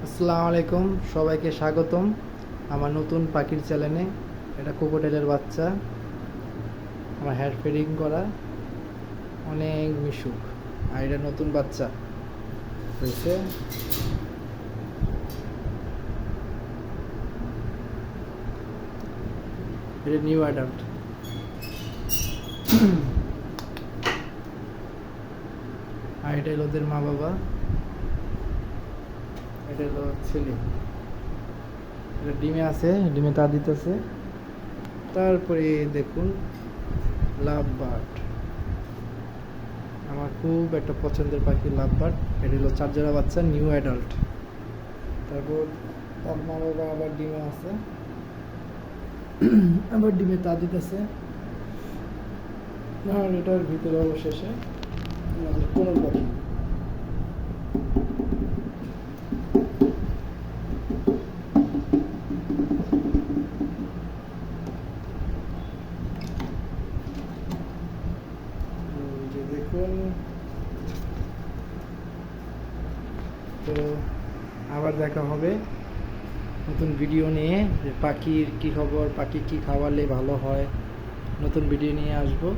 আসসালামু আলাইকুম, সবাইকে স্বাগতম আমার নতুন পাখির চ্যানেলে। এটা কোকোটেলের বাচ্চা, আমার হেয়ার ফেডিং করা, অনেক মিশুক। আর এটা নতুন বাচ্চা হয়েছে। এটা নিউ অ্যাডাল্ট। আর এটা হলো ওদের মা বাবা, এটা হলো ছেলে। এটা ডিমে আছে, ডিমে তা দিতেছে। তারপরে দেখুন লাভ বার্ড, আমার খুব একটা পছন্দের পাখি লাভ বার্ড। এটা হলো চারজোড়া বাচ্চা, নিউ অ্যাডাল্ট। তারপর তার মা বাবা আবার ডিমে আছে, আবার ডিমে তা দিতেছে। আর এটার ভিতরে অবশেষে আমাদের কোনোর পাখি। এই যে দেখুন, তো আবার দেখা হবে নতুন ভিডিও নিয়ে, যে পাখির কী খবর, পাখি কী খাওয়ালে ভালো হয়, নতুন ভিডিও নিয়ে আসবো।